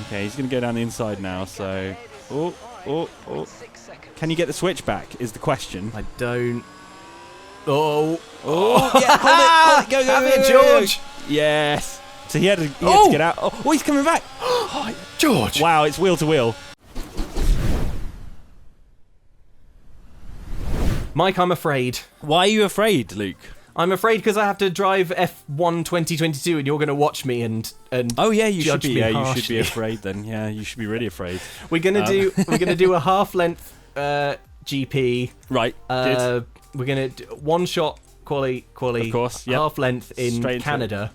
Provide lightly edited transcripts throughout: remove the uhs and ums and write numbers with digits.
Okay, he's going to go down the inside now, so... Oh. Can you get the switch back, is the question. I don't... Oh, yeah, hold it, go, have it, George. Yes. So he had to get out. Oh, he's coming back. George. Wow, it's wheel to wheel. Mike, I'm afraid. Why are you afraid, Luke? I'm afraid because I have to drive F1 2022 and you're going to watch me and oh yeah, you should judge be. me Yeah, you harshly. should be afraid then. Yeah, you should be really afraid. We're gonna do a half length GP. Right. Good. We're gonna do one shot quali. Of course. Yep. Half length in Straight Canada.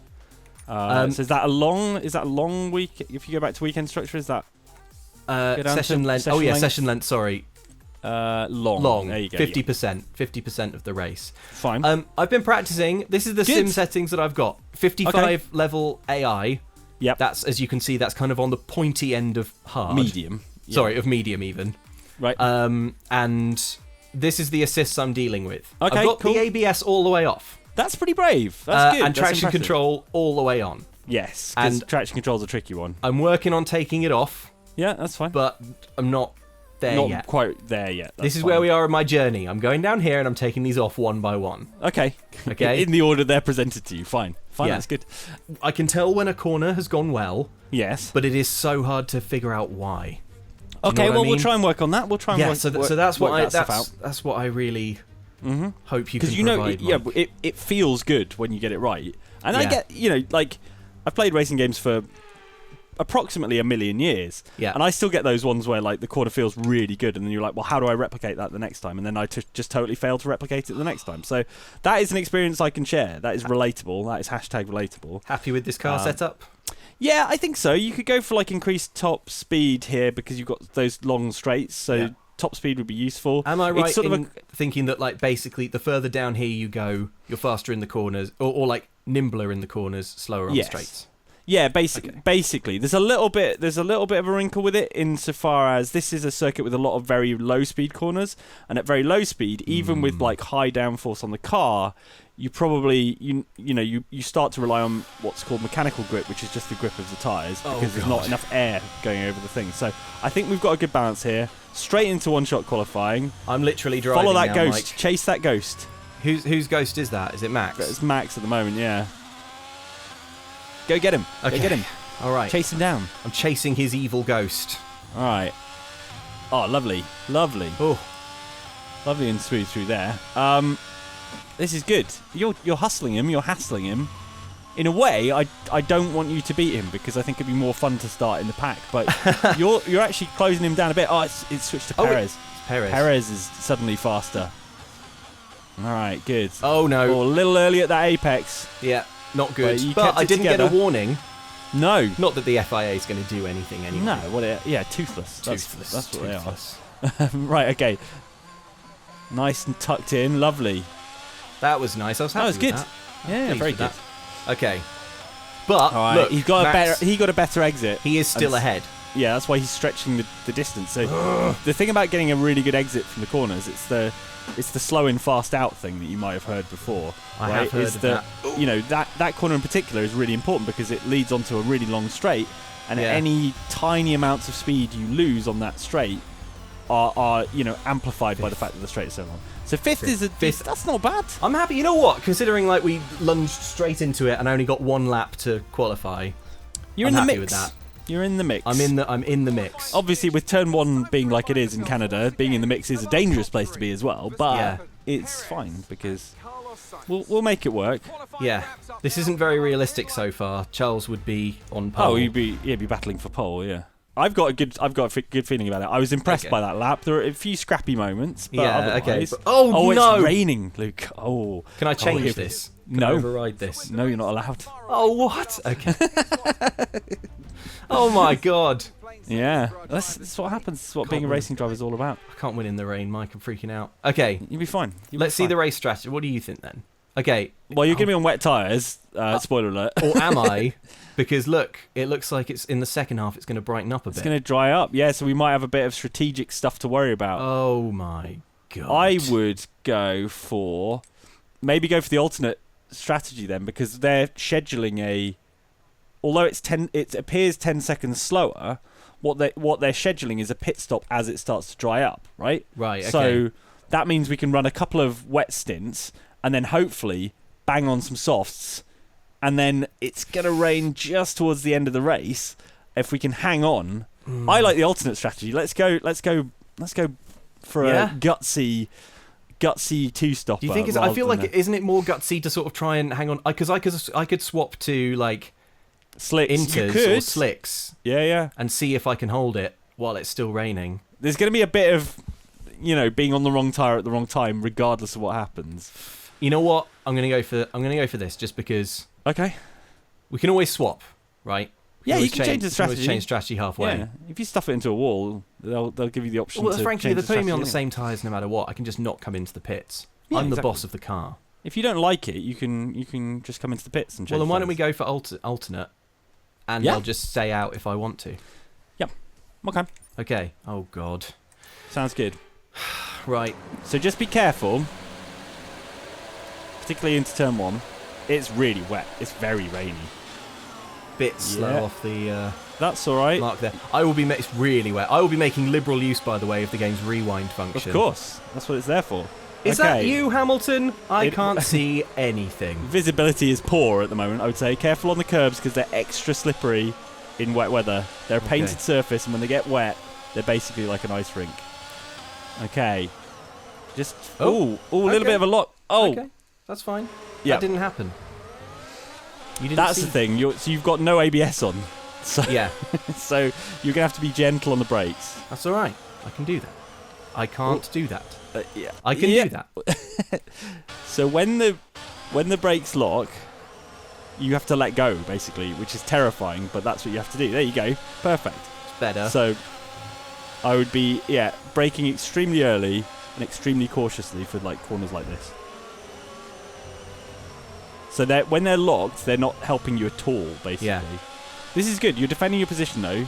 So is that a long week? If you go back to weekend structure, is that Session length? Session length. Sorry. Long. There you go. 50% of the race. Fine. I've been practicing. This is the sim settings that I've got. 55 level AI. Yep. That's, as you can see, that's kind of on the pointy end of hard. Medium. Yeah. Sorry, of medium even. Right. And this is the assists I'm dealing with. Okay, I've got cool. the ABS all the way off. That's pretty brave. That's good. And That's traction impressive. control all the way on. Yes, because traction control's a tricky one. I'm working on taking it off. Yeah, that's fine. But I'm not there Not yet. quite there yet. This is where we are in my journey. I'm going down here and I'm taking these off one by one. Okay. Okay. In the order they're presented to you. Fine. Yeah. That's good. I can tell when a corner has gone well. Yes. But it is so hard to figure out why. Okay, well, we'll try and work on that. We'll try and work so that's what out. that's what I really hope you can Because provide. it feels good when you get it right. And I get, I've played racing games for approximately 1 million years. Yeah. And I still get those ones where like the corner feels really good and then you're like, well, how do I replicate that the next time? And then I just totally fail to replicate it the next time. So that is an experience I can share. That is relatable. That is #relatable. Happy with this car setup? Yeah, I think so. You could go for like increased top speed here because you've got those long straights. So top speed would be useful. Am I right it's sort in of thinking that like basically the further down here you go, you're faster in the corners, or like nimbler in the corners, slower on the straights? Yeah, basically, there's a little bit of a wrinkle with it insofar as this is a circuit with a lot of very low speed corners, and at very low speed, even with like high downforce on the car, you probably you start to rely on what's called mechanical grip, which is just the grip of the tyres because there's not enough air going over the thing. So I think we've got a good balance here. Straight into one-shot qualifying. I'm literally driving. Follow that now, ghost. Mike. Chase that ghost. Whose ghost is that? Is it Max? It's Max at the moment. Yeah. Go get him. Okay. Go get him. All right. Chase him down. I'm chasing his evil ghost. All right. Oh, lovely. Oh, Lovely and smooth through there. This is good. You're hustling him. You're hassling him. In a way, I don't want you to beat him because I think it'd be more fun to start in the pack. But you're actually closing him down a bit. Oh, it's switched to Perez. Perez is suddenly faster. All right, good. Oh no. Oh, a little early at that apex. Yeah, not good. But I didn't get a warning. No. Not that the FIA is going to do anything anyway. No. Toothless. Toothless. That's what they are. Right. Okay. Nice and tucked in. Lovely. That was nice. I was happy. That was good. That. Yeah, very good. That. Okay. But all right, look, he got Max, a better exit. He is still ahead. Yeah, that's why he's stretching the distance. So the thing about getting a really good exit from the corners, it's the slow in fast out thing that you might have heard before. I have heard of that. You know, that corner in particular is really important because it leads onto a really long straight, and any tiny amounts of speed you lose on that straight are amplified by the fact that the straight is so long. So fifth. That's not bad. I'm happy. You know what? Considering like we lunged straight into it and I only got one lap to qualify, You're I'm in the happy mix. with that. You're in the mix. I'm in the mix. Obviously, with turn one being like it is in Canada, being in the mix is a dangerous place to be as well. But it's fine because we'll make it work. Yeah, this isn't very realistic so far. Charles would be on pole. Oh, he'd be battling for pole. Yeah. I've got a good feeling about it. I was impressed by that lap. There were a few scrappy moments, but otherwise... But, no! It's raining, Luke. Oh. Can I change this? Can I override this? No, you're not allowed. Oh, what? Okay. Oh my god. Yeah, that's what happens. That's what being a racing driver is all about. I can't win in the rain, Mike. I'm freaking out. Okay. You'll be fine. Let's see the race strategy. What do you think then? Okay. Well, you're going to be on wet tyres. Spoiler alert. Or am I? Because look, it looks like it's in the second half. It's going to brighten up a bit. It's going to dry up. Yeah, so we might have a bit of strategic stuff to worry about. Oh my god. I would go for the alternate strategy then, because they're scheduling a although it appears 10 seconds slower, what they're scheduling is a pit stop as it starts to dry up, right? Right, okay. So that means we can run a couple of wet stints and then hopefully bang on some softs, and then it's going to rain just towards the end of the race. If we can hang on, I like the alternate strategy. Let's go for a gutsy two-stopper. Do you think I feel like isn't it more gutsy to sort of try and hang on? Because I could swap to like slicks, inters or slicks, yeah, and see if I can hold it while it's still raining. There's going to be a bit of, being on the wrong tire at the wrong time, regardless of what happens. You know what? I'm going to go for this just because. Okay. We can always swap, right? Yeah, you can change the strategy. Change strategy halfway. Yeah. If you stuff it into a wall, they'll give you the option. Well, to frankly, change they're the putting me on the strategy same tyres no matter what. I can just not come into the pits. Yeah, I'm the exactly. boss of the car. If you don't like it, you can just come into the pits and change. Well, then why don't tyres. we go for alternate, and I'll just stay out if I want to. Yep. Okay. Okay. Oh God. Sounds good. Right. So just be careful, particularly into turn 1. It's really wet. It's very rainy. Bit slow off the. That's all right. Mark there. It's really wet. I will be making liberal use, by the way, of the game's rewind function. Of course. That's what it's there for. Is that you, Hamilton? I can't see anything. Visibility is poor at the moment, I would say. Careful on the curbs because they're extra slippery in wet weather. They're a painted surface, and when they get wet, they're basically like an ice rink. Okay. Just... a little bit of a lock. Oh. Okay. That's fine. Yep. That didn't happen. You didn't That's the thing. So you've got no ABS on. So, yeah. So you're going to have to be gentle on the brakes. That's all right. I can do that. I can't do that. Yeah. I can do that. So when the brakes lock, you have to let go, basically, which is terrifying, but that's what you have to do. There you go. Perfect. It's better. So I would be, braking extremely early and extremely cautiously for like corners like this. So when they're locked, they're not helping you at all, basically. Yeah. This is good. You're defending your position, though.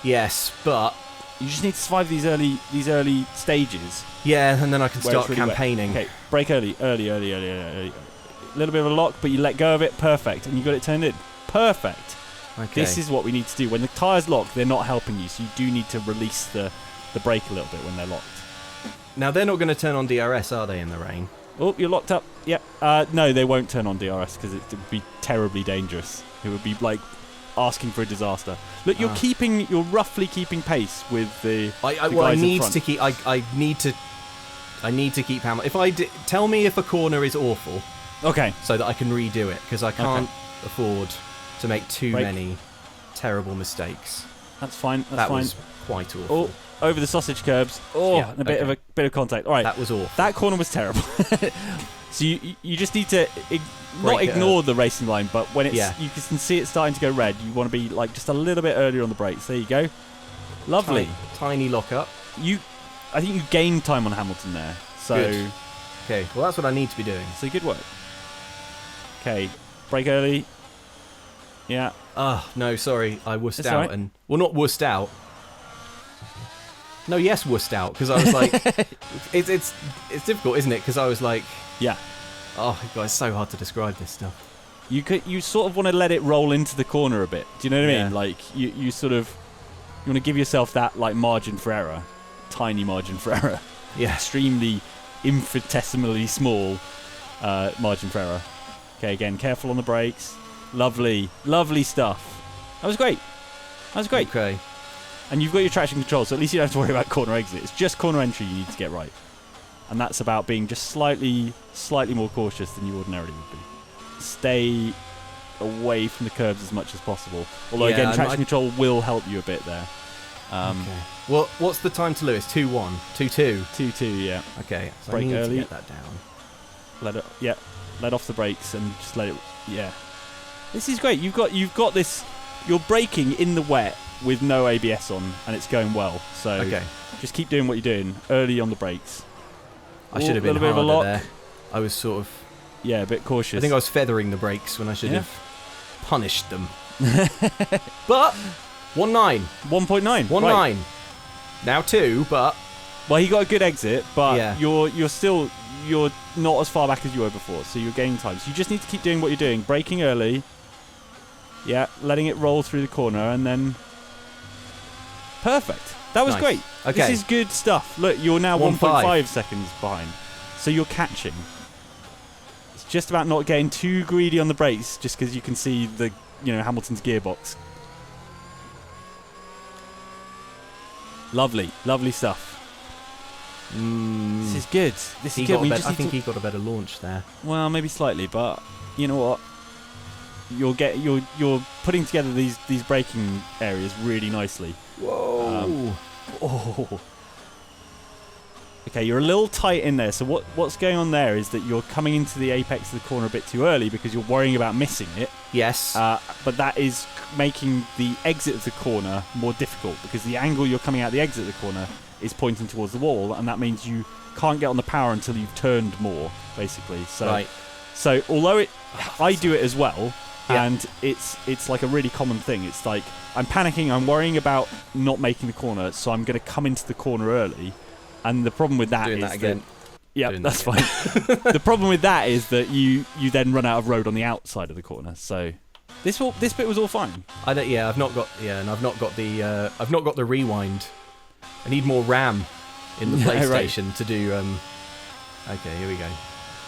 Yes, but you just need to survive these early stages. Yeah, and then I can start really campaigning. Okay, brake early. A little bit of a lock, but you let go of it. Perfect, and you got it turned in. Perfect. Okay. This is what we need to do. When the tyres lock, they're not helping you, so you do need to release the brake a little bit when they're locked. Now they're not going to turn on DRS, are they, in the rain? Oh, you're locked up. Yep. No, they won't turn on DRS because it would be terribly dangerous. It would be like asking for a disaster. Look, you're roughly keeping pace with the. I need to keep Hamilton. Tell me if a corner is awful. Okay. So that I can redo it because I can't afford to make too many terrible mistakes. That's fine. That was quite awful. Oh, over the sausage curbs. Oh, yeah, and a bit of contact. All right. That was awful. That corner was terrible. So you just need to not ignore the racing line, but when it's you can see it starting to go red, you want to be like just a little bit earlier on the brakes. There you go. Lovely. Tiny lock up. I think you gained time on Hamilton there. So good. Okay. Well, that's what I need to be doing. So good work. Okay. Brake early. Yeah. No, sorry. I wussed out and not wussed out. No, yes, wussed out because I was like, it's difficult, isn't it? Because I was like, yeah. Oh God, it's so hard to describe this stuff. You sort of want to let it roll into the corner a bit. Do you know what I mean? Like you want to give yourself that like margin for error, tiny margin for error. Yeah. Extremely infinitesimally small margin for error. Okay, again, careful on the brakes. Lovely stuff. That was great. Okay. And you've got your traction control, so at least you don't have to worry about corner exit. It's just corner entry you need to get right. And that's about being just slightly more cautious than you ordinarily would be. Stay away from the curbs as much as possible. Although, again, traction control will help you a bit there. Okay. Well, what's the time to Lewis? 2-1? 2-2? 2-2, yeah. Okay. So brake I need early. to get that down. Let off the brakes and just let it... Yeah. This is great. You've got this... You're braking in the wet with no ABS on, and it's going well. So just keep doing what you're doing early on the brakes. I should have been harder there. I was sort of... Yeah, a bit cautious. I think I was feathering the brakes when I should have punished them. But 1.9. 1.9. 1.9. Right. Now 2, but... Well, he got a good exit, but you're not as far back as you were before, so you're gaining time. So you just need to keep doing what you're doing. Braking early. Yeah, letting it roll through the corner, and then perfect. That was Nice. great. Okay. This is good stuff. Look, you're now 1.5 1.5 seconds behind, so you're catching. It's just about not getting too greedy on the brakes, just because you can see the Hamilton's gearbox. Lovely, lovely stuff. This is good. This is good. I think he got a better launch there. Well, maybe slightly, but you know what? You're putting together these braking areas really nicely. Whoa! Oh. Okay, you're a little tight in there. So what's going on there is that you're coming into the apex of the corner a bit too early because you're worrying about missing it. Yes. But that is making the exit of the corner more difficult because the angle you're coming out the exit of the corner is pointing towards the wall, and that means you can't get on the power until you've turned more, basically. So, right. So although I do it as well, yeah. and it's like a really common thing. It's like I'm panicking, I'm worrying about not making the corner, so I'm going to come into the corner early. And the problem with that Doing is that again. Yeah, that's fine. The problem with that is that you then run out of road on the outside of the corner. So this bit was all fine. I've not got the rewind. I need more RAM in the PlayStation to do. Okay, here we go.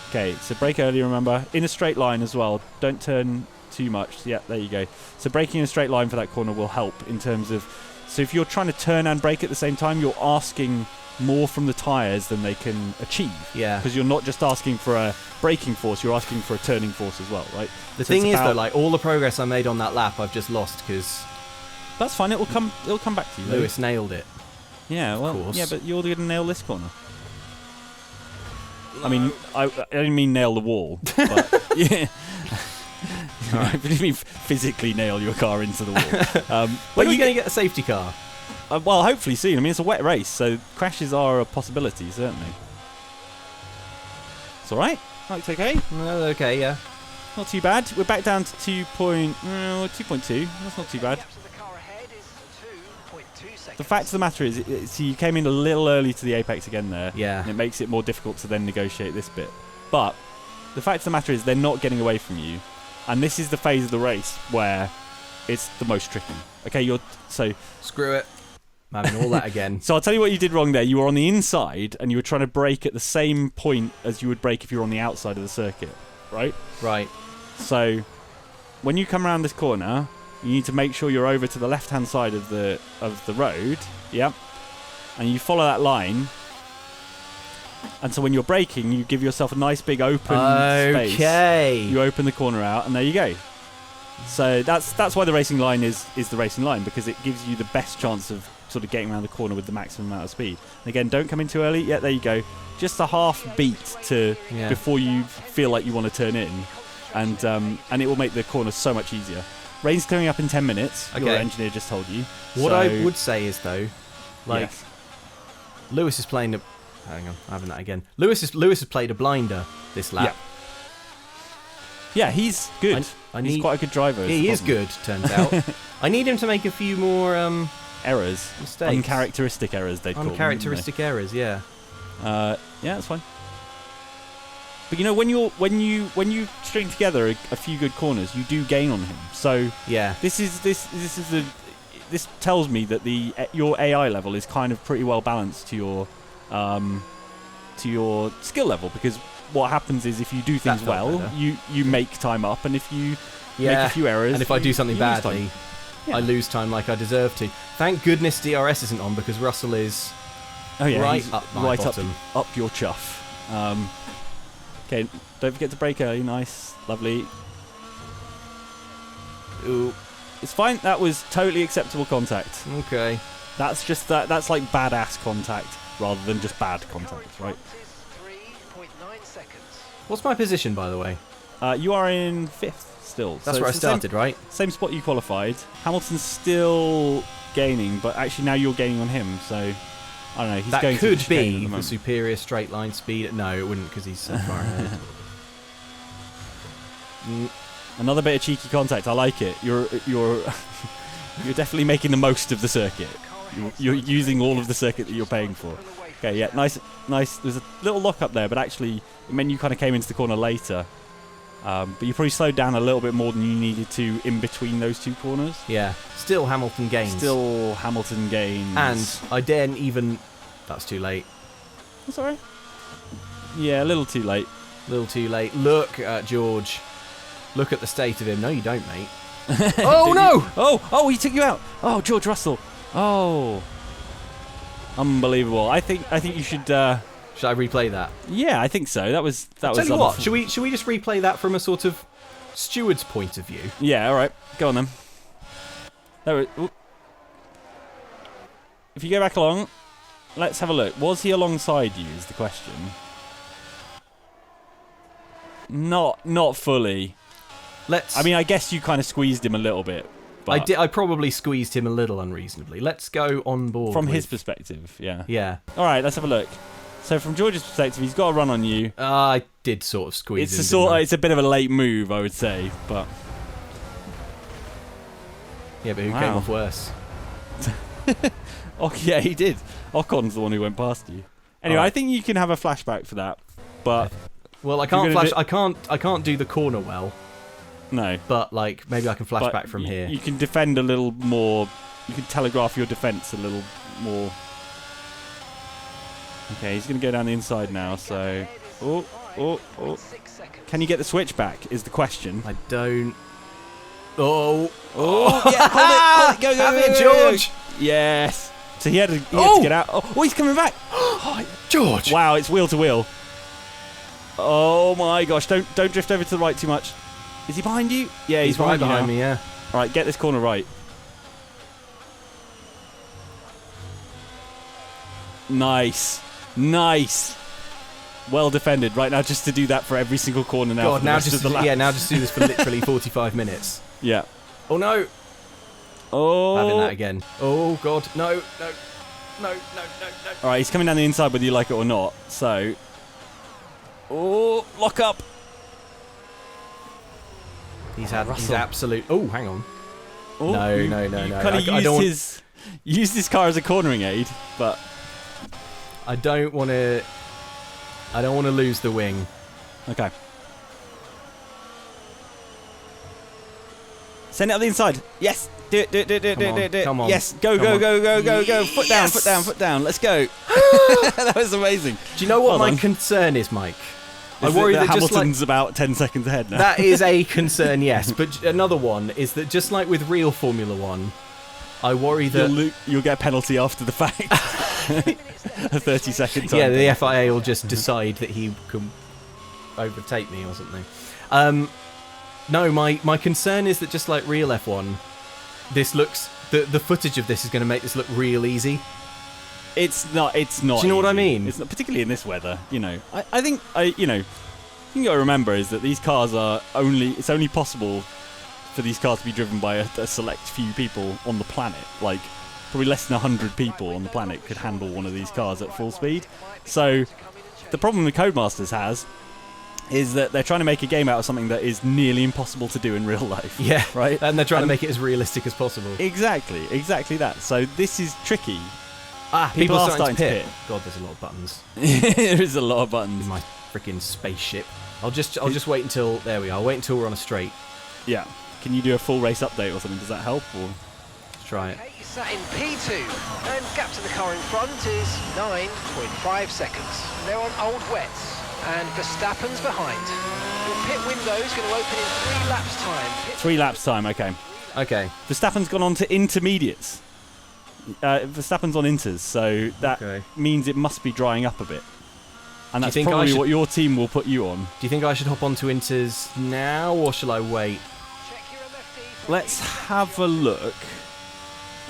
Okay, so brake early. Remember, in a straight line as well. Don't turn too much. Yeah, there you go. So braking in a straight line for that corner will help in terms of. So if you're trying to turn and brake at the same time, you're asking more from the tyres than they can achieve. Yeah. Because you're not just asking for a braking force, you're asking for a turning force as well, right? The thing is, though, like all the progress I made on that lap, I've just lost because. That's fine. It'll come back to you. Lewis nailed it. Yeah. Well. Of course. Yeah, but you're going to nail this corner. I mean, I didn't mean nail the wall, but yeah. I didn't mean physically nail your car into the wall. When are you going to get a safety car? Well, hopefully soon. I mean, it's a wet race, so crashes are a possibility, certainly. It's all right. That's okay. Okay, yeah. Not too bad. We're back down to 2.2. That's not too bad. The fact of the matter is, you came in a little early to the apex again there. Yeah. And it makes it more difficult to then negotiate this bit. But the fact of the matter is, they're not getting away from you, and this is the phase of the race where it's the most tricky. Okay, Screw it. I'm having all that again. So I'll tell you what you did wrong there. You were on the inside, and you were trying to brake at the same point as you would brake if you were on the outside of the circuit, right? Right. So when you come around this corner, you need to make sure you're over to the left-hand side of the road, yeah, and you follow that line. And so when you're braking, you give yourself a nice big open space. Okay. You open the corner out, and there you go. So that's why the racing line is the racing line, because it gives you the best chance of sort of getting around the corner with the maximum amount of speed. And again, don't come in too early. Yeah, there you go. Just a half beat before you feel like you want to turn in, and it will make the corner so much easier. Rain's coming up in 10 minutes. Okay. Your engineer just told you. What I would say is, though, like, yes. Lewis is playing a... Hang on, I'm having that again. Lewis has played a blinder this lap. Yeah, he's good. He's quite a good driver. Yeah, he is good, turns out. I need him to make a few more... errors. Mistakes. Uncharacteristic errors, they'd call them. Uncharacteristic errors, yeah. Yeah, that's fine. But you know, when you string together a few good corners, you do gain on him. So yeah, this tells me that your AI level is kind of pretty well balanced to your skill level, because what happens is if you do things well, you make time up, and if you make a few errors, and if I do something badly, I lose time like I deserve to. Thank goodness DRS isn't on, because Russell is right up my bottom. Up your chuff. Okay, don't forget to brake early. Nice, lovely. Ooh, it's fine. That was totally acceptable contact. Okay. That's just that's like badass contact rather than just bad contact, right? 3.9 seconds. What's my position, by the way? You are in 5th still. That's where I started, right? Same spot you qualified. Hamilton's still gaining, but actually now you're gaining on him, so I don't know. He's going could to be the superior straight line speed. No, it wouldn't, because he's so far ahead. Another bit of cheeky contact. I like it. You're you're definitely making the most of the circuit. You're using all of the circuit that you're paying for. Okay, yeah, nice. There's a little lock up there, but actually it meant you kind of came into the corner later. But you probably slowed down a little bit more than you needed to in between those two corners. Yeah. Still Hamilton gains. Still Hamilton gains. And I daren't even... That's too late. That's alright. Yeah, a little too late. A little too late. Look at George. Look at the state of him. No, you don't, mate. Oh, no! Oh, he took you out. Oh, George Russell. Oh. Unbelievable. I think you should... Should I replay that? Yeah, I think so. That was... Tell you what, should we just replay that from a sort of steward's point of view? Yeah, alright. Go on then. If you go back along, let's have a look. Was he alongside you is the question. Not fully. I mean, I guess you kind of squeezed him a little bit. But I probably squeezed him a little unreasonably. Let's go on board. From his perspective, yeah. Yeah. All right, let's have a look. So from George's perspective, he's got a run on you. I did sort of squeeze It's him. It's a bit of a late move, I would say, but... Yeah, but who came off worse? Oh, yeah, he did. Ocon's the one who went past you. Anyway, I think you can have a flashback for that, but... Well, I can't flash... I can't do the corner well. No. But, like, maybe I can flash back from here. You can defend a little more... You can telegraph your defence a little more... Okay, he's going to go down the inside now, so... Oh. Can you get the switch back, is the question. I don't... Oh. Yeah, hold it. Go. Have it, George. Yes. So he had to get out. Oh, he's coming back. George. Wow, it's wheel to wheel. Oh my gosh, don't drift over to the right too much. Is he behind you? Yeah, he's right behind me, yeah. All right, get this corner right. Nice. Well defended. Right now, just to do that for every single corner now. God, now just do this for literally 45 minutes. Yeah. Oh no. Oh. Having that again. Oh God, no. All right, he's coming down the inside whether you like it or not. So. Oh, lock up. He's absolute. Oh, hang on. Oh, no. Kind of used his car as a cornering aid, but I don't want to lose the wing. Okay. Send it up the inside. Yes. Do it. Come on. Yes. Go. Foot down. Let's go. That was amazing. Do you know what my concern is, Mike? I worry that Hamilton's about 10 seconds ahead now. That is a concern, yes. But another one is that just like with real Formula One, I worry that you'll get a penalty after the fact. A 30-second time. Yeah, the FIA will just decide that he can overtake me or something. No, my concern is that just like real F1, this looks the footage of this is going to make this look real easy. It's not. Do you know what I mean? It's not, particularly in this weather. You know, I think you know, the thing you got to remember is that these cars are it's only possible for these cars to be driven by a select few people on the planet. Like probably less than 100 people on the planet could handle one of these cars at full speed. So the problem the Codemasters has is that they're trying to make a game out of something that is nearly impossible to do in real life. Yeah, right. And they're trying to make it as realistic as possible. Exactly that. So this is tricky. People are starting to pit. God, there's a lot of buttons. There is a lot of buttons. In my freaking spaceship. I'll just wait until there we are. I'll wait until we're on a straight. Yeah. Can you do a full race update or something? Does that help? Or let's try it. He's sat in P2, and gap to the car in front is 9.5 seconds. They're on old wets, and Verstappen's behind. Your pit window's going to open in 3 laps time. 3 laps time. Okay. Verstappen's gone on to intermediates. Verstappen's on inters, so that means it must be drying up a bit. And that's probably what your team will put you on. Do you think I should hop onto inters now, or shall I wait? Let's have a look,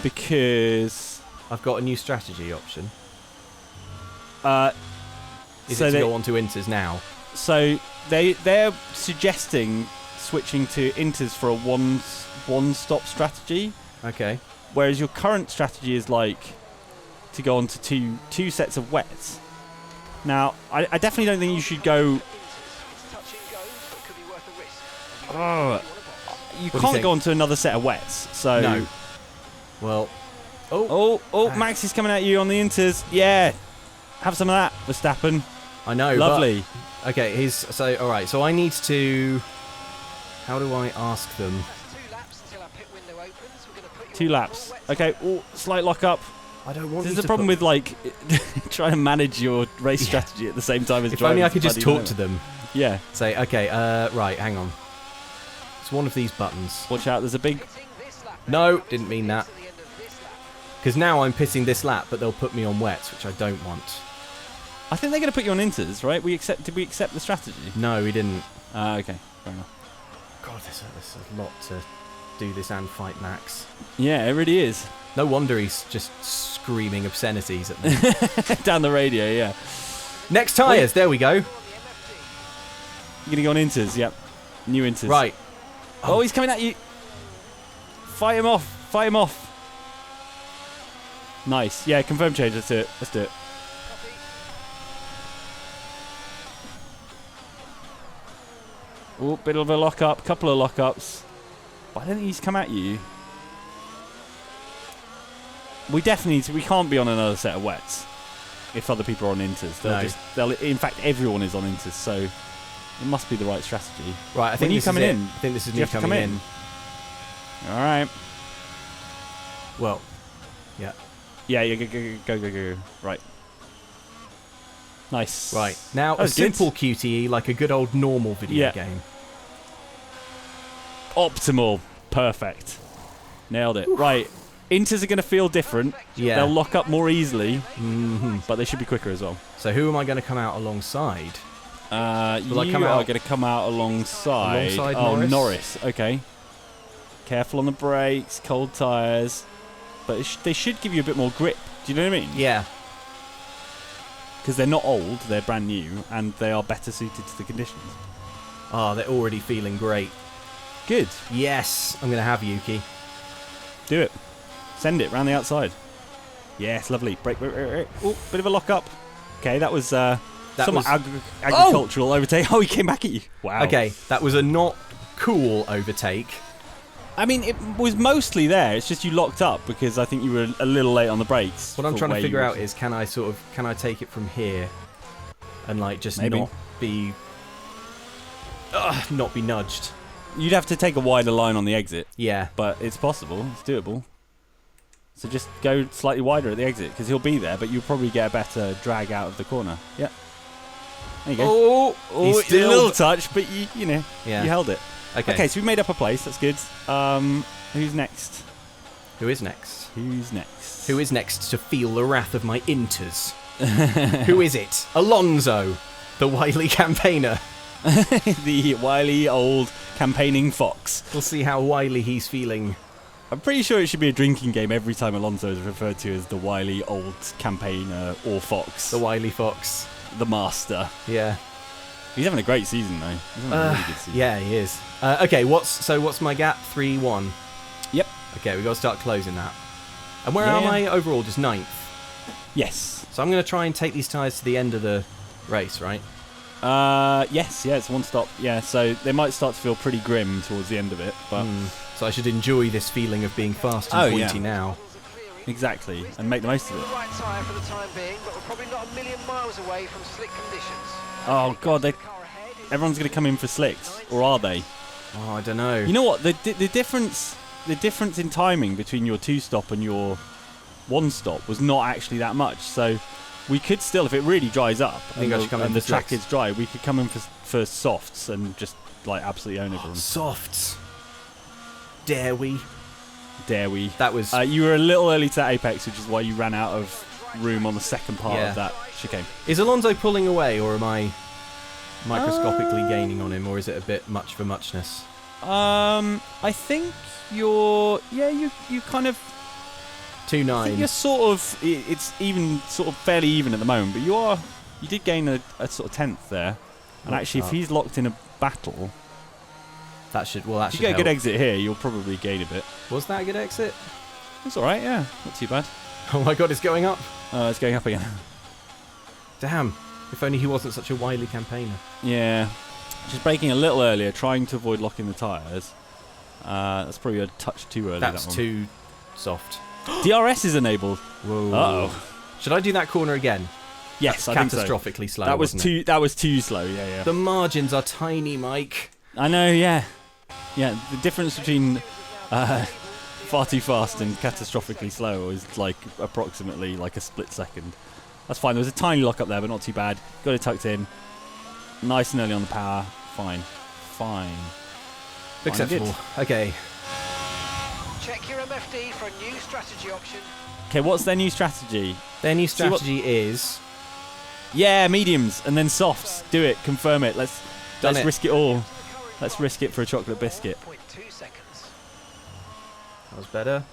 because I've got a new strategy option. Is so it to go on to inters now? So they're suggesting switching to inters for a one-stop strategy. Okay. Whereas your current strategy is like to go on to two sets of wets. Now, I definitely don't think you should go. Oh, you can't go on to another set of wets. So. No. Well. Max is coming at you on the inters. Yeah. Have some of that, Verstappen. I know. Lovely. But, okay. All right. So I need to. How do I ask them? 2 laps until our pit window opens. We're going to put you 2 on laps. all wet Okay, slight lock up. I don't want This you is the to problem put- with like trying to manage your race strategy at the same time as If driving. only I could just bloody talk nowhere. to them. Yeah. Say, okay, right, hang on. It's one of these buttons. Watch out, there's a big... pitting this lap. No, didn't mean that. To the end of this lap. Because now I'm pitting this lap, but they'll put me on wets, which I don't want. I think they're going to put you on inters, right? Did we accept the strategy? No, we didn't. Okay, fair enough. God, there's a lot to do this and fight Max. Yeah, it really is. No wonder he's just screaming obscenities at me. Down the radio, yeah. Next tyres, there we go. You're going to go on inters, yep. New inters. Right. Oh, he's coming at you. Fight him off. Fight him off. Nice. Yeah, confirm change. Let's do it. Let's do it. Oh, bit of a lock up. Couple of lock ups. But I don't think he's come at you. We definitely we can't be on another set of wets if other people are on inters. No. In fact, everyone is on inters, so it must be the right strategy. Right, I think When are you this coming is it. in? I think this is Do me you have to coming come in. All right. Well, yeah. Yeah, go. Right. Nice. Right. Now, That a was good. simple QTE like a good old normal video Yeah. game. Optimal. Perfect. Nailed it. Right. Inters are going to feel different. Yeah. They'll lock up more easily, hmm but they should be quicker as well. So who am I going to come out alongside? You I come are out- going to come out alongside. Alongside Norris. Okay. Careful on the brakes, cold tyres. But they should give you a bit more grip. Do you know what I mean? Yeah. Because they're not old, they're brand new, and they are better suited to the conditions. Oh, they're already feeling great. Good. Yes, I'm going to have Yuki. Do it. Send it round the outside. Yes, lovely. Brake. Oh, bit of a lock up. Okay, that was somewhat agricultural overtake. Oh, he came back at you. Wow. Okay, that was a not cool overtake. I mean, it was mostly there. It's just you locked up because I think you were a little late on the brakes. What I'm for trying to where figure you out is can I take it from here and like just Maybe. not be nudged. You'd have to take a wider line on the exit, Yeah. but it's possible. It's doable. So just go slightly wider at the exit because he'll be there, but you'll probably get a better drag out of the corner. Yeah. There you go. Oh, he's a still little touch, but you know, Yeah. you held it. Okay. Okay, so we made up a place. That's good. Who's next? Who is next? Who's next? Who is next to feel the wrath of my inters? Who is it? Alonso, the wily campaigner. The wily old campaigning fox. We'll see how wily he's feeling. I'm pretty sure it should be a drinking game every time Alonso is referred to as the wily old campaigner or fox. The wily fox. The master. Yeah. He's having a great season though. He's having a really good season. Yeah, he is. Okay, what's my gap? 3-1. Yep. Okay, we've got to start closing that. And where am I overall? Just 9th. Yes. So I'm going to try and take these tyres to the end of the race, right? Yes, yeah, it's one stop. Yeah, so they might start to feel pretty grim towards the end of it, but So I should enjoy this feeling of being fast and Oh, pointy yeah. now. exactly, and make the most of The it. right tyre for the time being, but we're probably not a million miles away from slick conditions. Oh god, The car ahead is everyone's going to come in for slicks, or are they? Oh, I don't know. You know what? The difference in timing between your 2-stop and your 1-stop was not actually that much. So we could still, if it really dries up think I should come in and the for track slicks. is dry, we could come in for softs and just like absolutely own everyone. Softs. Dare we? Dare we? That was... You were a little early to that apex, which is why you ran out of room on the second part Yeah. of that chicane. Is Alonso pulling away, or am I microscopically gaining on him, or is it a bit much for muchness? I think you kind of. I think 2-9. you're sort of. It's even sort of fairly even at the moment, but you did gain a sort of 10th there, and What's actually, up? if he's locked in a battle, That should if you should get a help. good exit here, you'll probably gain a bit. Was that a good exit? That's all right, yeah, not too bad. Oh my god, it's going up. It's going up again. Damn. If only he wasn't such a wily campaigner. Yeah, just braking a little earlier, trying to avoid locking the tyres. That's probably a touch too early. That's that one. too soft. DRS is enabled. Whoa. Uh-oh. Should I do that corner again? Yes, I think so. Catastrophically slow. That was wasn't too. That was too slow. Yeah, yeah. it? The margins are tiny, Mike. I know. Yeah. Yeah, the difference between far too fast and catastrophically slow is like approximately like a split second. That's fine. There was a tiny lock up there, but not too bad. Got it tucked in. Nice and early on the power. Fine. Acceptable. Okay. Check your MFD for a new strategy option. Okay, what's their new strategy? Their new strategy is... Yeah, mediums and then softs. Do it. Confirm it. Let's risk it all. Let's risk it for a chocolate biscuit. 0.2 seconds. That was better.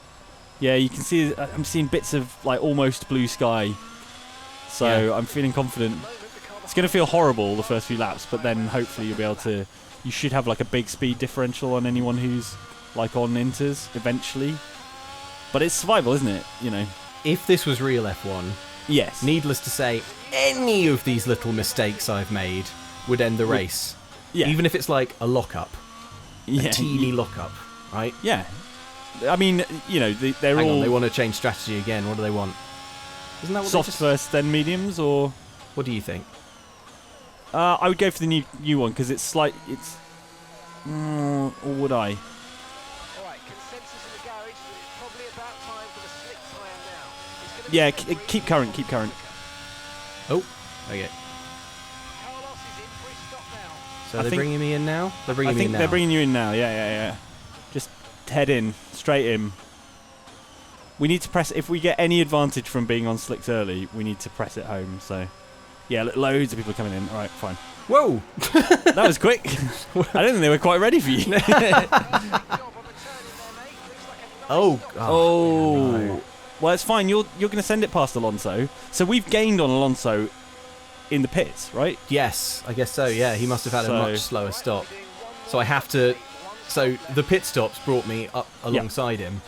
Yeah, you can see I'm seeing bits of like almost blue sky. So I'm feeling confident. It's going to feel horrible the first few laps, but then hopefully you'll be able to... You should have like a big speed differential on anyone who's like on inters eventually. But it's survival, isn't it? You know. If this was real F1, yes. Needless to say, any of these little mistakes I've made would end the race. Yeah. Even if it's like a lockup. Yeah. A teeny lockup, right? Yeah. I mean, you know, they're Hang all... on, they want to change strategy again. What do they want? Isn't that what soft they just... first, then mediums, or... What do you think? I would go for the new one, because it's or would I? Alright, consensus in the garage that it's probably about time for the slick tyre now. It's gonna Yeah, be keep current. Oh, okay. Carlos is in for his stop now. So I they're think- bringing me in now? They're I bringing me think in now. they're bringing you in now, yeah. Just head in, straight in. We need to press... If we get any advantage from being on slicks early, we need to press it home, so... Yeah, loads of people are coming in. Alright, fine. Whoa! That was quick. I don't think they were quite ready for you. Oh. No. Well, it's fine. You're going to send it past Alonso. So we've gained on Alonso in the pits, right? Yes, I guess so, yeah. He must have had a So- much slower stop. So I have to... So the pit stops brought me up alongside him.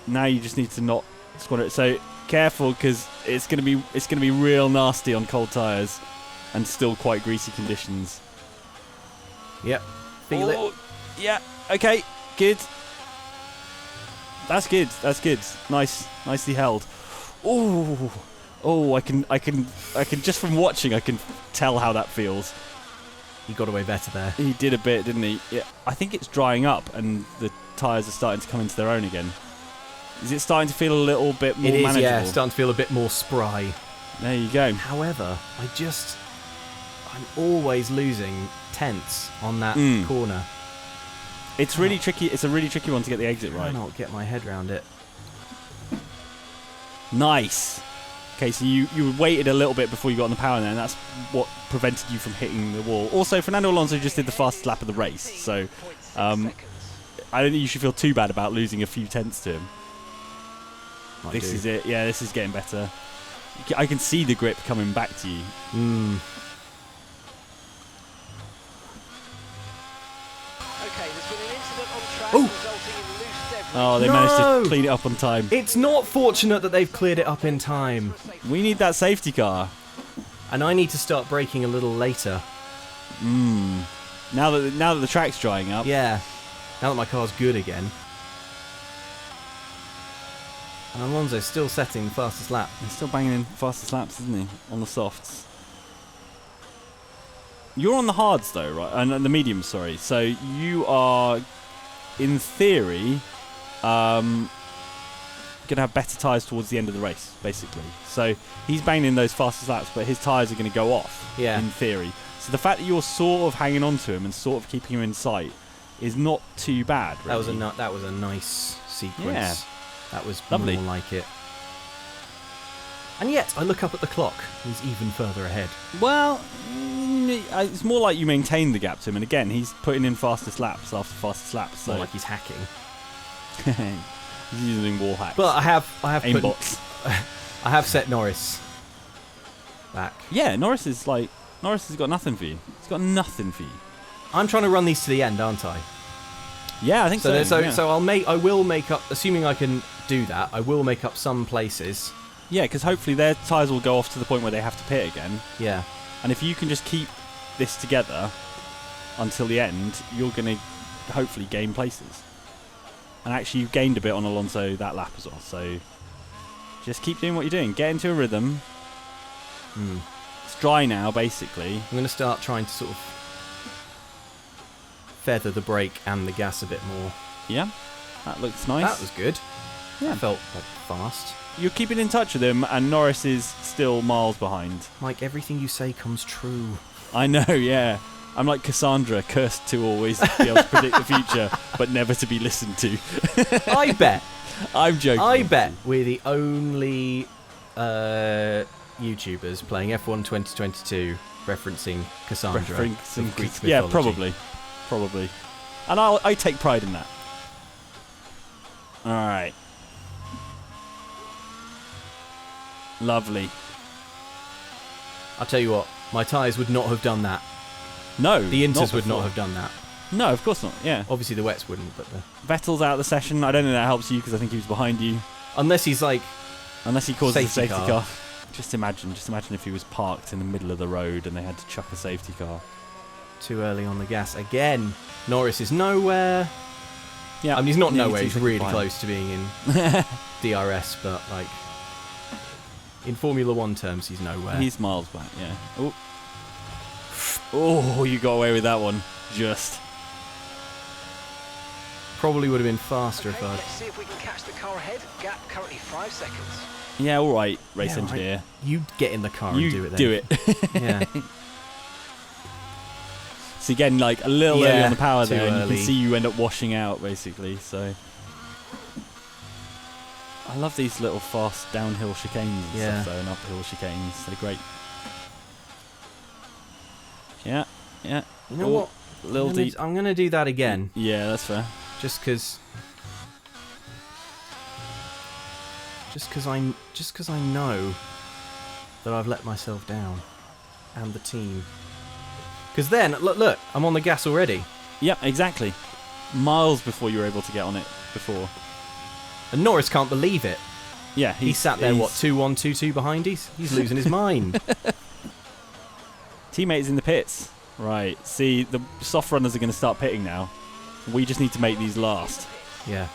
Now you just need to not squander it. So careful, because it's going to be real nasty on cold tyres and still quite greasy conditions. Yep. Feel it. Yeah. Okay. Good. That's good. Nicely held. Oh, I can just from watching, I can tell how that feels. He got away better there. He did a bit, didn't he? Yeah. I think it's drying up and the tyres are starting to come into their own again. Is it starting to feel a little bit more It is, manageable? yeah. Starting to feel a bit more spry. There you go. However, I'm always losing tenths on that corner. It's really tricky. It's a really tricky one to get the exit I right. cannot get my head around it. Nice. Okay, so you waited a little bit before you got on the power there, and that's what prevented you from hitting the wall. Also, Fernando Alonso just did the fastest lap of the race, so I don't think you should feel too bad about losing a few tenths to him. This is it. Yeah, this is getting better. I can see the grip coming back to you. Okay, there's been an incident on track Oh. resulting in loose debris. Oh, they managed to clean it up on time. It's not fortunate that they've cleared it up in time. We need that safety car. And I need to start braking a little later. Now that the track's drying up. Yeah. Now that my car's good again. And Alonso's still setting the fastest lap. He's still banging in fastest laps, isn't he? On the softs. You're on the hards though, right? And the mediums, sorry. So you are, in theory, gonna have better tyres towards the end of the race, basically. So he's banging in those fastest laps, but his tyres are going to go off. Yeah. In theory. So the fact that you're sort of hanging on to him and sort of keeping him in sight is not too bad. Really. That was a nice sequence. Yeah. That was Lovely. more like it. And yet, I look up at the clock. He's even further ahead. Well, it's more like you maintain the gap to him, and again, he's putting in fastest laps after fastest laps. It's So not like he's hacking. he's using wall hacks. But I have aimbots. I have set Norris back. Yeah, Norris has got nothing for you. He's got nothing for you. I'm trying to run these to the end, aren't I? Yeah, I think so. So Yeah. I will make up, assuming I can do that. I will make up some places. Yeah, because hopefully their tyres will go off to the point where they have to pit again. Yeah. And if you can just keep this together until the end, you're going to hopefully gain places. And actually, you've gained a bit on Alonso that lap as well. So just keep doing what you're doing. Get into a rhythm. It's dry now, basically. I'm going to start trying to sort of feather the brake and the gas a bit more. Yeah, that looks nice. That was good. Yeah. That felt like fast. You're keeping in touch with him, and Norris is still miles behind. Mike, everything you say comes true. I know, yeah. I'm like Cassandra, cursed to always be able to predict the future, but never to be listened to. I bet. I'm joking. I bet we're the only YouTubers playing F1 2022 referencing Cassandra. Referencing Greek yeah, mythology. probably. And I take pride in that. All right. Lovely. I'll tell you what, my tyres would not have done that. No, The Inters would before. not have done that. No, of course not. Yeah. Obviously the wets wouldn't, but Vettel's out of the session. I don't think that helps you because I think he was behind you. unless he's like, Unless he causes a Safety safety car. car. Just imagine if he was parked in the middle of the road and they had to chuck a safety car. too early on the gas again. Norris is nowhere. Yeah. I mean, he's not Yeah, nowhere. He's looking really fine. close to being in DRS, but like in Formula One terms, he's nowhere. He's miles back, yeah. Oh. Oh, you got away with that one. Just. Probably would have been faster Okay, if I'd. let's see if we can catch the car ahead. Gap currently 5 seconds. Yeah, all right, race Yeah, engineer. You get in the car You and do it then. do it. Yeah. So again, like a little early Yeah, on the power too there, and you early. can see you end up washing out basically. So I love these little fast downhill chicanes and Yeah. stuff though, and uphill chicanes. They're great. Yeah, yeah. You know Oh, what? Little deep. I'm gonna do that again, Yeah, that's fair. just because I know that I've let myself down, and the team. Because then, look, I'm on the gas already, Yeah, exactly. Miles before you were able to get on it before. and Norris can't believe it. Yeah, He sat there, what, 2-1, 2-2 behind? He's losing his mind. Teammates in the pits. Right. See, the soft runners are going to start pitting now. We just need to make these last. Yeah.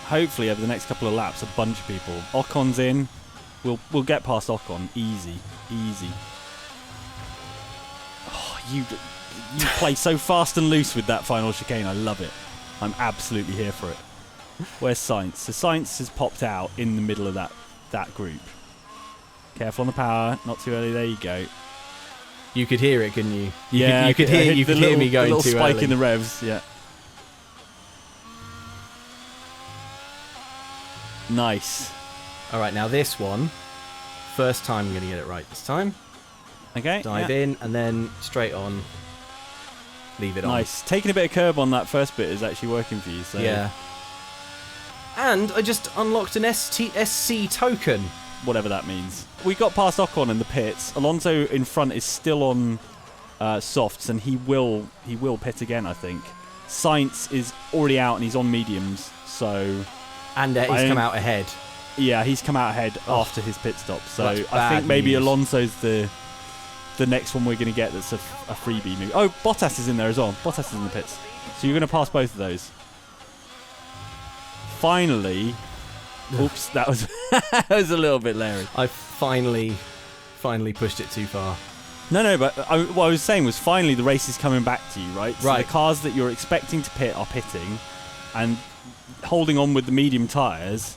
Hopefully, over the next couple of laps, a bunch of people. Ocon's in. We'll get past Ocon. Easy. Oh, you play so fast and loose with that final chicane. I love it. I'm absolutely here for it. Where's Sainz? So Sainz has popped out in the middle of that group. Careful on the power. Not too early. There you go. You could hear it, couldn't you? Yeah, You could hear me going the little too spike early. in the revs. Yeah. Nice. All right, now this one, first time I'm going to get it right this time. Okay. Dive yeah. in and then straight on. Leave it on. Nice. Taking a bit of curb on that first bit is actually working for you. So Yeah. And I just unlocked an SC token. whatever that means. We got past Ocon in the pits. Alonso in front is still on softs, and he will pit again, I think. Sainz is already out and he's on mediums, so And he's come out ahead. yeah, he's come out ahead after his pit stop. So That's I think bad maybe news. Alonso's the next one we're going to get that's a freebie move. Oh, Bottas is in there as well. Bottas is in the pits. So you're going to pass both of those. Finally. Oops, that was that was a little bit Larry. I finally pushed it too far. No, but what I was saying was finally the race is coming back to you, right? So Right. the cars that you're expecting to pit are pitting, and holding on with the medium tyres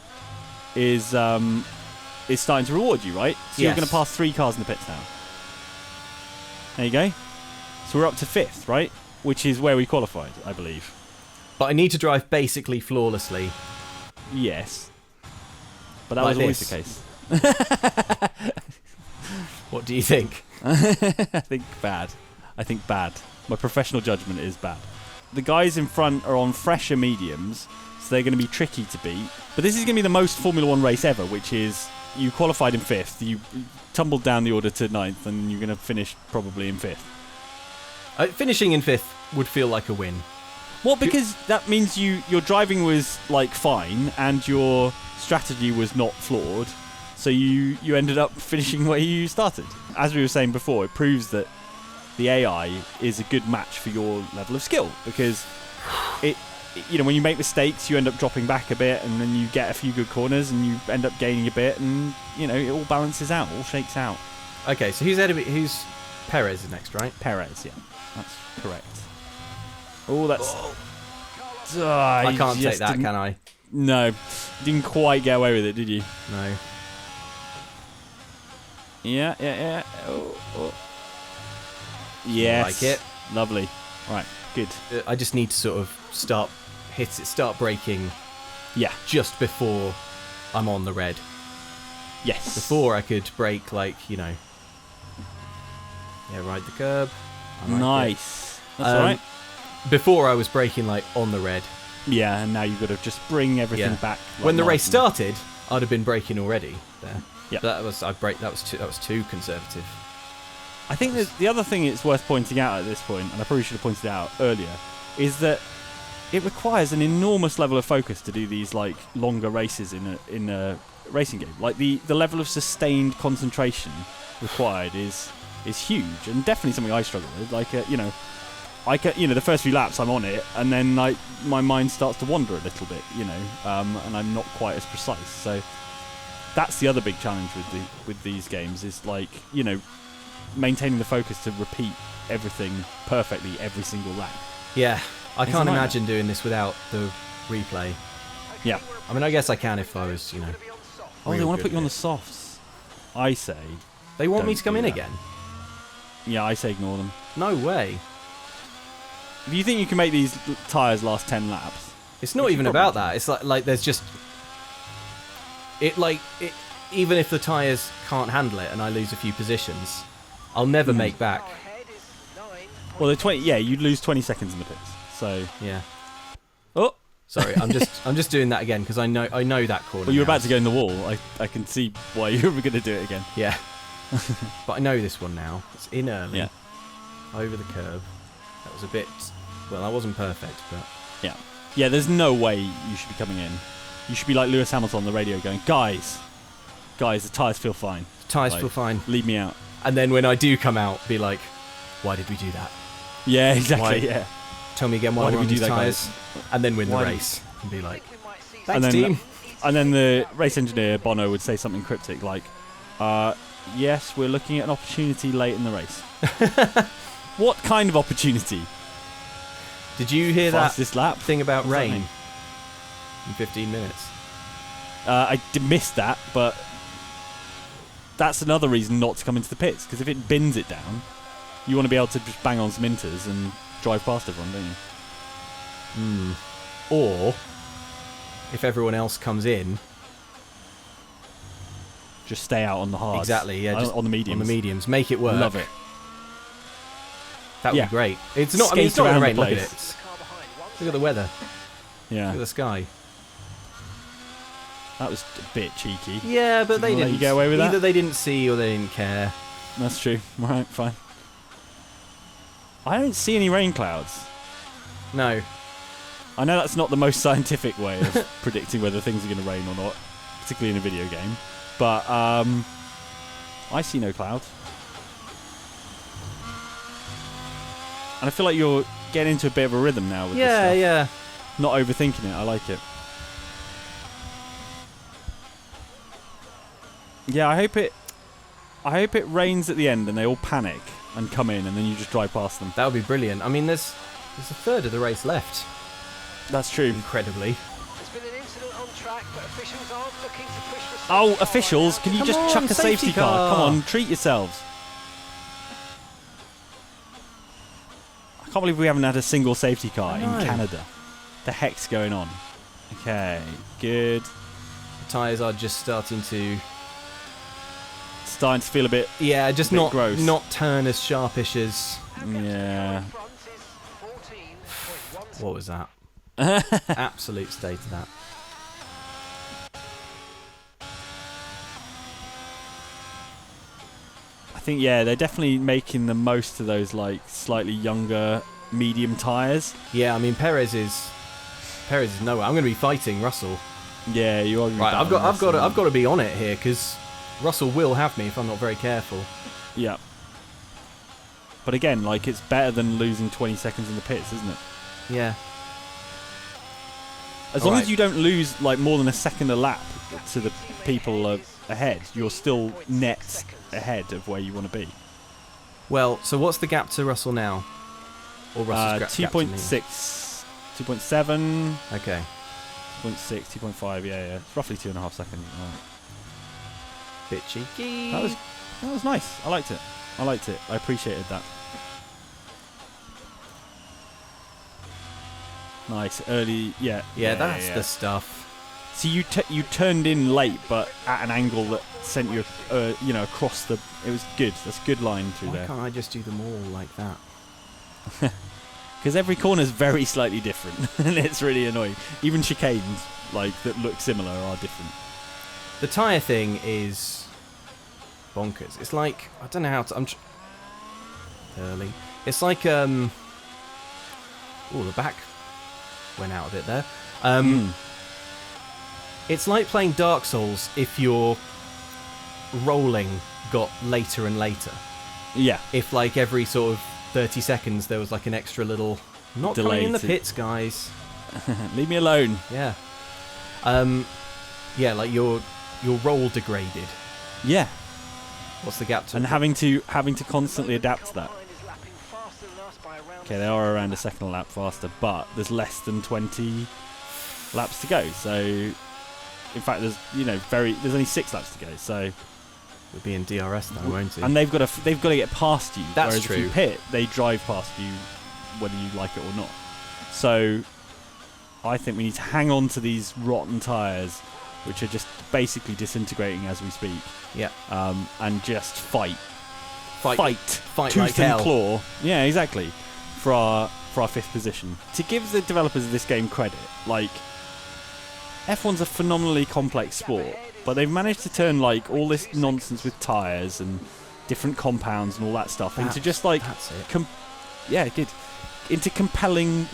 is starting to reward you, right? So you're Yes. going to pass 3 cars in the pits now. There you go. So we're up to 5th, right? Which is where we qualified, I believe. But I need to drive basically flawlessly. Yes. But that Like was always this. the case. What do you think? I think bad. My professional judgment is bad. The guys in front are on fresher mediums, so they're going to be tricky to beat. But this is going to be the most Formula 1 race ever, which is you qualified in 5th, you tumbled down the order to 9th, and you're going to finish probably in 5th. Finishing in 5th would feel like a win. Well, because that means your driving was like fine, and your strategy was not flawed, so you ended up finishing where you started. As we were saying before, it proves that the AI is a good match for your level of skill, because when you make mistakes, you end up dropping back a bit, and then you get a few good corners, and you end up gaining a bit, and it all balances out, all shakes out. Okay, so who's Perez is next, right? Perez, yeah, that's correct. Oh, that's. I can't take that, can I? No, didn't quite get away with it, did you? No. Yeah. Oh. Yes. Like it. Lovely. Right, good. I just need to sort of start braking. Yeah. Just before I'm on the red. Yes. Before I could brake, like, you know. Yeah, ride the curb. I like Nice. it. That's alright. Before I was braking, like, on the red. Yeah, and now you've got to just bring everything back. Like, when the nice race started, I'd have been braking already there. Yeah. That was too conservative. I think that the other thing it's worth pointing out at this point, and I probably should have pointed it out earlier, is that it requires an enormous level of focus to do these like longer races in a racing game. Like the level of sustained concentration required is huge, and definitely something I struggle with. Like the first few laps I'm on it, and then like my mind starts to wander a little bit, and I'm not quite as precise. So that's the other big challenge with these games is like maintaining the focus to repeat everything perfectly every single lap. Yeah, I can't imagine doing this without the replay. Yeah. I mean, I guess I can if I was, Oh, they want to put you on the softs. I say. They want me don't to come do in that. again? Yeah, I say ignore them. No way. If you think you can make these tyres last 10 laps... It's not even about that. It's like there's just... Even if the tyres can't handle it and I lose a few positions, I'll never make back. Well, you'd lose 20 seconds in the pits. So... Yeah. Oh! Sorry, I'm just doing that again because I know that corner. Well, you were now. about to go in the wall. I can see why you were going to do it again. Yeah. But I know this one now. It's in early. Yeah. Over the curb. That was a bit... Well, that wasn't perfect, but... Yeah. Yeah, there's no way you should be coming in. You should be like Lewis Hamilton on the radio going, Guys, the tyres feel fine. Tyres feel fine. Leave me out. And then when I do come out, be like, why did we do that? Yeah, exactly, Why? yeah. Tell me again why did we do that, tyres? And then win the Why race. And be like, And thanks, then, team. and then the race engineer, Bono, would say something cryptic like, yes, we're looking at an opportunity late in the race. What kind of opportunity? Did you hear Fastest that lap? thing about What does that rain mean? in 15 minutes? I missed that, but that's another reason not to come into the pits, because if it bins it down, you want to be able to just bang on some inters and drive past everyone, don't you? Or, if everyone else comes in... Just stay out on the hards. Exactly, yeah. Just on the mediums. On the mediums. Make it work. Love it. That would Yeah. be great. It's not, Skate it's not around going to the rain. Look at place. it. Look at the weather. Yeah. Look at the sky. That was a bit cheeky. Yeah, but they Didn't let didn't. you get away with that? Either they didn't see or they didn't care. That's true. Right, fine. I don't see any rain clouds. No. I know that's not the most scientific way of predicting whether things are going to rain or not, particularly in a video game. But I see no clouds. And I feel like you're getting into a bit of a rhythm now with this stuff. Yeah. Not overthinking it. I like it. Yeah, I hope it rains at the end and they all panic and come in and then you just drive past them. That would be brilliant. I mean, there's a third of the race left. That's true. Incredibly. There's been an incident on track, but officials aren't looking to push the Oh, safety car officials, right can you now. just Come chuck on, a safety safety car? Come car. on, treat yourselves. I can't believe we haven't had a single safety car I in know. Canada. The heck's going on? Okay, good. The tyres are just starting to... Starting to feel a bit... Yeah, just Bit not gross. not turn as sharpish as... Yeah. Front is 14.1 What was that? Absolute state of that. I think, yeah, they're definitely making the most of those, like, slightly younger, medium tyres. Yeah, I mean, Perez is nowhere. I'm going to be fighting Russell. Yeah, you are. Right, I've got to be on it here because Russell will have me if I'm not very careful. Yeah. But again, like, it's better than losing 20 seconds in the pits, isn't it? Yeah. As long Alright. as you don't lose, like, more than a second a lap to the people ahead, you're still net ahead of where you want to be. Well, so what's the gap to Russell now? Or Russell's gap to me? 2.6, 2.7, Okay. 2.6, 2.5. Yeah. It's roughly 2.5 seconds. Right. Bit cheeky. That was nice. I liked it. I appreciated that. Nice early. Yeah. Yeah, that's the stuff. So you turned in late, but at an angle that sent you, across the. It was good. That's a good line through Why there. can't I just do them all like that? Because every corner is very slightly different, and it's really annoying. Even chicanes, that look similar, are different. The tyre thing is bonkers. It's like, I don't know how to... early. It's like, the back went out a bit there. It's like playing Dark Souls if your rolling got later and later. Yeah. If, every sort of 30 seconds there was, an extra little... Not delay coming in the pits, guys. Leave me alone. Yeah. Your roll degraded. Yeah. What's the gap to? And having to constantly adapt to that. Okay, they are around a second a lap faster, but there's less than 20 laps to go. So, in fact, there's only 6 laps to go. So We'll be in DRS now, won't he? and they've got to get past you. That's whereas true. If you pit, they drive past you, whether you like it or not. So, I think we need to hang on to these rotten tyres, which are just basically disintegrating as we speak. Yeah. And just fight Fight tooth like and hell. claw. Yeah, exactly. For our 5th position. To give the developers of this game credit, F1's a phenomenally complex sport, but they've managed to turn all this nonsense with tyres and different compounds and all that stuff into just That's it. good, into compelling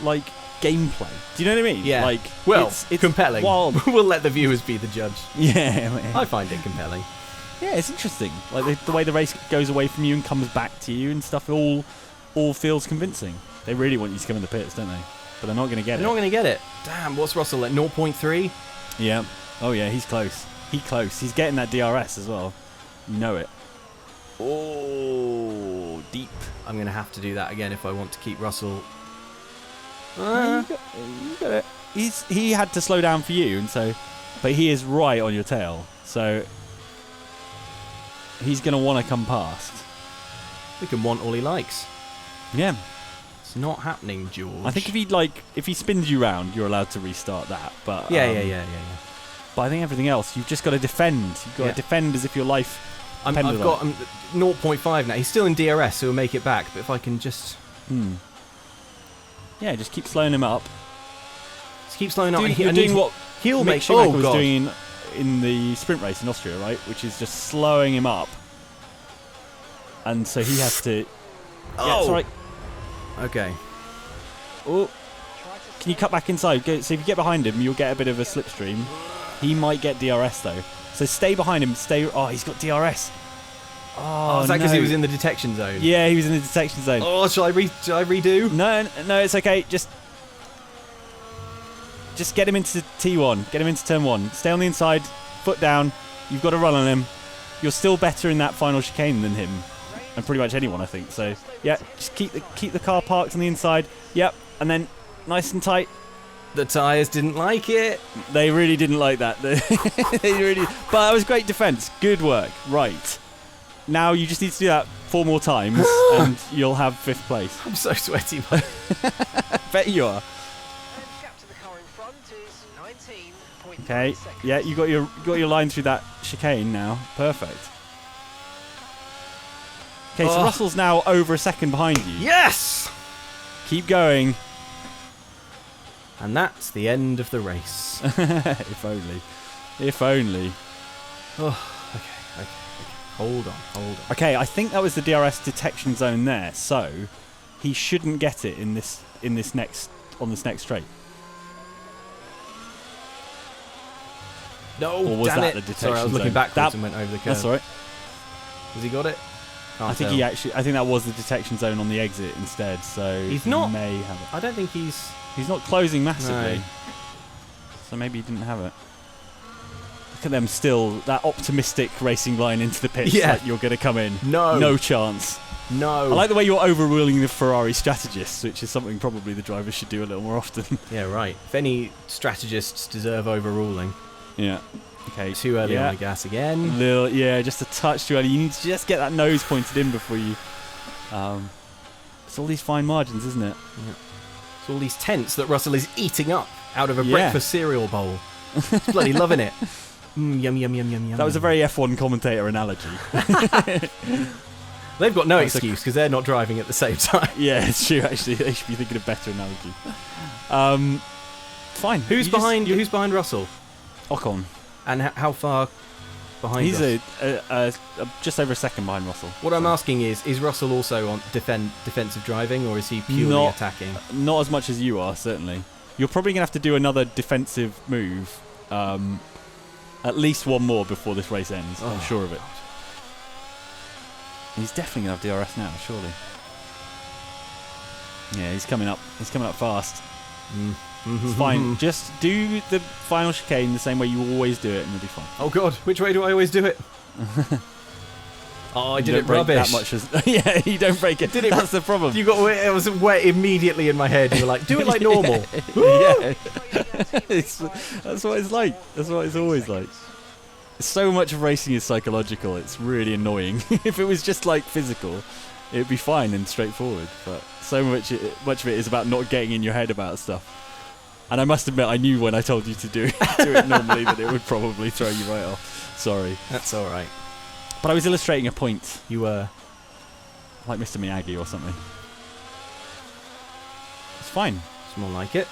gameplay. Do you know what I mean? Yeah. It's compelling. Wild. We'll let the viewers be the judge. Yeah. I find it compelling. Yeah, it's interesting. The way the race goes away from you and comes back to you and stuff, all feels convincing. They really want you to come in the pits, don't they? But they're not going to get They're not going to get it. Damn, what's Russell at 0.3? Yeah. Oh yeah, he's close. He's getting that DRS as well. You know it. Oh, deep. I'm going to have to do that again if I want to keep Russell. You got it. He had to slow down for you, but he is right on your tail. So he's going to want to come past. He can want all he likes. Yeah. It's not happening, George. I think if he spins you round, you're allowed to restart that. But Yeah. But I think everything else, you've just got to defend. You've got to defend as if your life I've depended got on it. 0.5 now. He's still in DRS, so he'll make it back. But if I can just... Yeah, just keep slowing him up. Just keep slowing up. You're doing what he'll Mick make... Schumacher Oh, was God. doing in the sprint race in Austria, right? Which is just slowing him up. And so he has to... Yeah, it's all right. Okay. Oh, can you cut back inside? So if you get behind him, you'll get a bit of a slipstream. He might get DRS though. So stay behind him. Oh, he's got DRS. Oh, is that because no. he was in the detection zone? Yeah, he was in the detection zone. Oh, shall I redo? No, it's okay. Just get him into T1. Get him into turn 1. Stay on the inside. Foot down. You've got to run on him. You're still better in that final chicane than him. And pretty much anyone, I think. So, yeah, just keep the car parked on the inside. Yep, and then nice and tight. The tyres didn't like it. They really didn't like that. But it was great defence. Good work. Right. Now you just need to do that 4 more times, and you'll have 5th place. I'm so sweaty. Bet you are. Gap to the car in front is 19.9 Okay. seconds. Yeah, you got your line through that chicane now. Perfect. Okay, so Russell's now over a second behind you. Yes! Keep going. And that's the end of the race. If only. If only. Okay. Hold on. Okay, I think that was the DRS detection zone there, so he shouldn't get it on this next straight. No, Or was damn that it. the detection Sorry, I was looking zone? backwards and went over the curve. That's all right. Has he got it? I think that was the detection zone on the exit instead, so He's he not- may have it. I don't think he's... He's not closing massively. No. So maybe he didn't have it. Look at them still, that optimistic racing line into the pits. Yeah. Like you're going to come in. No. No chance. No. I like the way you're overruling the Ferrari strategists, which is something probably the drivers should do a little more often. Yeah, right. If any strategists deserve overruling. Yeah. Okay. Too early on the gas again. Just a touch too early. You need to just get that nose pointed in before you. It's all these fine margins, isn't it? Yeah. It's all these tenths that Russell is eating up out of a breakfast cereal bowl. He's bloody loving it. Yum, yum, yum, yum, yum. That was a very F1 commentator analogy. They've got no excuse because they're not driving at the same time. Yeah, it's true. Actually, they should be thinking of better analogy. Fine. Who's behind Russell? Ocon. And how far behind? He's just over a second behind Russell. What I'm asking is Russell also on defensive driving, or is he purely attacking? Not as much as you are, certainly. You're probably going to have to do another defensive move, at least one more before this race ends. I'm sure of it. He's definitely going to have DRS now, surely. Yeah, he's coming up. He's coming up fast. It's fine. Just do the final chicane the same way you always do it, and you'll be fine. Oh God, which way do I always do it? I did it rubbish. That much yeah, you don't break it. That's the problem. You got it was wet immediately in my head. You were like, do it like normal. Yeah, that's what it's like. That's what it's always like. So much of racing is psychological. It's really annoying. If it was just like physical, it'd be fine and straightforward. But so much of it is about not getting in your head about stuff. And I must admit, I knew when I told you to do it normally that it would probably throw you right off. Sorry. That's all right. But I was illustrating a point. You were like Mr. Miyagi or something. It's fine. It's more like it.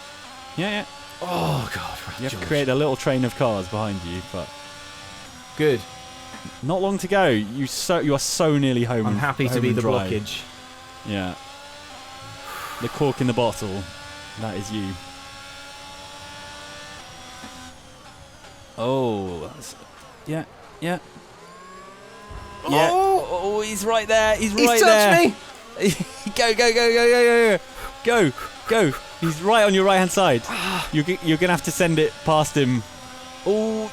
Yeah. Oh God. You have to create a little train of cars behind you, but good. Not long to go. You are so nearly home. I'm happy to be the blockage. Yeah. The cork in the bottle. That is you. Oh, yeah. Oh, he's right there. He's right there. He's touched me. Go. He's right on your right hand side. You're gonna have to send it past him. Oh,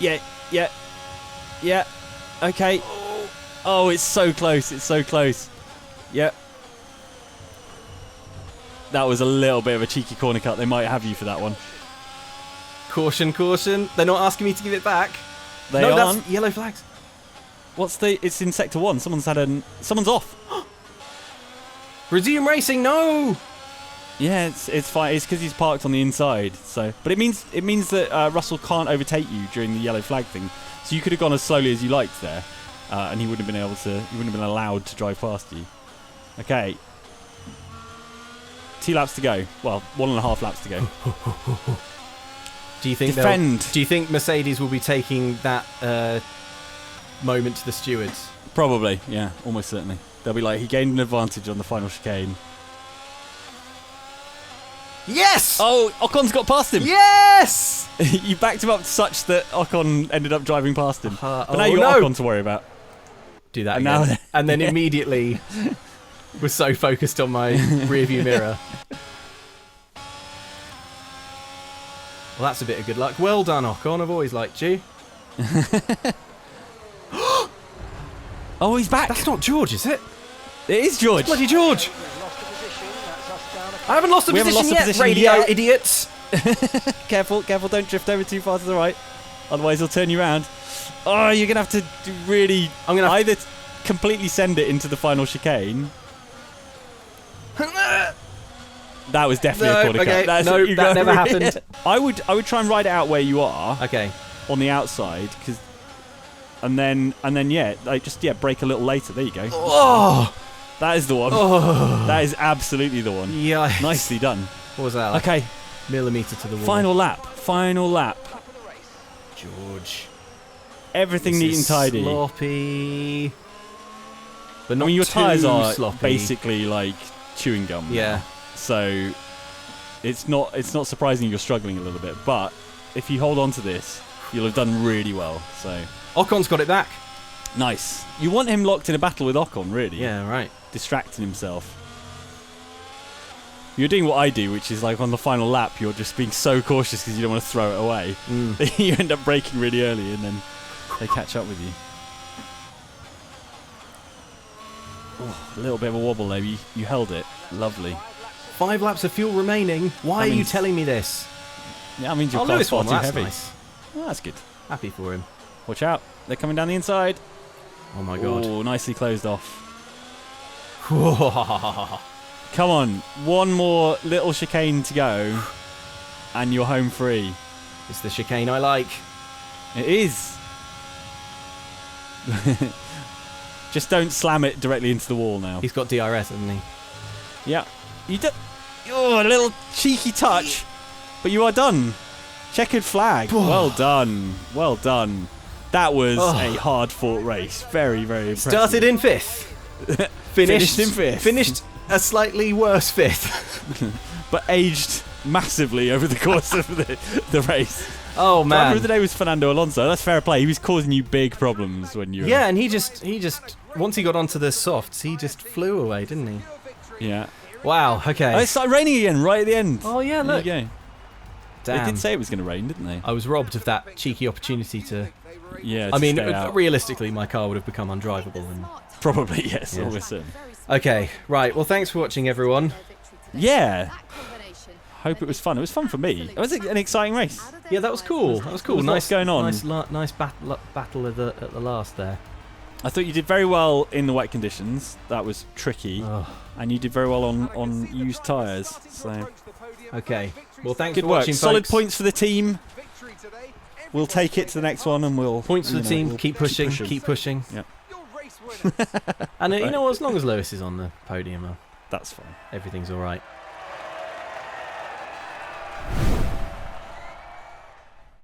yeah. Okay. Oh, it's so close. Yeah. That was a little bit of a cheeky corner cut. They might have you for that one. Caution. They're not asking me to give it back. They aren't. That's yellow flags. It's in sector 1. Someone's off. Resume racing, no! Yeah, it's fine. It's because he's parked on the inside. But it means that Russell can't overtake you during the yellow flag thing. So you could have gone as slowly as you liked there, and he wouldn't have been able to. He wouldn't have been allowed to drive past you. Okay. 2 laps to go. Well, 1.5 laps to go. Do you think Mercedes will be taking that moment to the stewards? Probably, yeah, almost certainly. They'll be like, he gained an advantage on the final chicane. Yes! Oh, Ocon's got past him. Yes! You backed him up such that Ocon ended up driving past him. But now you've got Ocon to worry about. Do that again. And then immediately was so focused on my rearview mirror. Well, that's a bit of good luck. Well done, Ocon. I've always liked you. Oh, he's back. That's not George, is it? It is George. It's bloody George. I haven't lost the position yet, radio idiots. Careful, don't drift over too far to the right. Otherwise, he'll turn you around. Oh, you're going to have to really... I'm going to either completely send it into the final chicane. That was definitely a corner cut. That never happened. I would try and ride it out where you are. Okay. On the outside, because... And then, brake a little later. There you go. Oh! That is the one. Oh. That is absolutely the one. Yeah. Nicely done. What was that like? Okay. Millimetre to the wall. Final lap. George. Everything neat and tidy. Sloppy. But not your tyres are sloppy. Basically like chewing gum. Yeah. Now. So it's not surprising you're struggling a little bit. But if you hold on to this, you'll have done really well. So Ocon's got it back. Nice. You want him locked in a battle with Ocon, really. Yeah, right. Distracting himself. You're doing what I do, which is like on the final lap, you're just being so cautious because you don't want to throw it away. You end up braking really early and then they catch up with you. Oh, a little bit of a wobble there. You held it. Lovely. 5 laps of fuel remaining. Why are you telling me this? Yeah, that means your car's Lewis far won. too That's heavy. nice. Oh, that's good. Happy for him. Watch out. They're coming down the inside. Oh my god. Oh, nicely closed off. Whoa. Come on. One more little chicane to go. And you're home free. It's the chicane I like. It is. Just don't slam it directly into the wall now. He's got DRS, hasn't he? Yeah. You do. Oh, a little cheeky touch. But you are done. Checkered flag. Well done. Well done. That was a hard-fought race. Very, very impressive. Started in 5th. Finished in 5th. Finished a slightly worse 5th. But aged massively over the course of the race. Oh man. Driver of the day was Fernando Alonso. That's fair play. He was causing you big problems when you were... Yeah, and he just once he got onto the softs, he just flew away, didn't he? Yeah. Wow. Okay. Oh, it started raining again right at the end. Oh yeah, look. There you go. Damn. They did say it was going to rain, didn't they? I was robbed of that cheeky opportunity to. Yeah. I mean, stay out. realistically, my car would have become undrivable. And Probably, yes. Yeah. Always certain. okay, right. Well, thanks for watching, everyone. Yeah. Hope it was fun. It was fun for me. It was an exciting race. Yeah, that was cool. That was cool. There was lots going on. Nice battle at the last there. I thought you did very well in the wet conditions. That was tricky. Oh. And you did very well on used tyres. So Okay. Well, thanks good for work. watching, Solid folks. points for the team. We'll take it to the next one, and we'll Points for the team. we'll Keep pushing. Keep pushing. Yep. And you Right. know, as long as Lewis is on the podium, That's fine. everything's all right.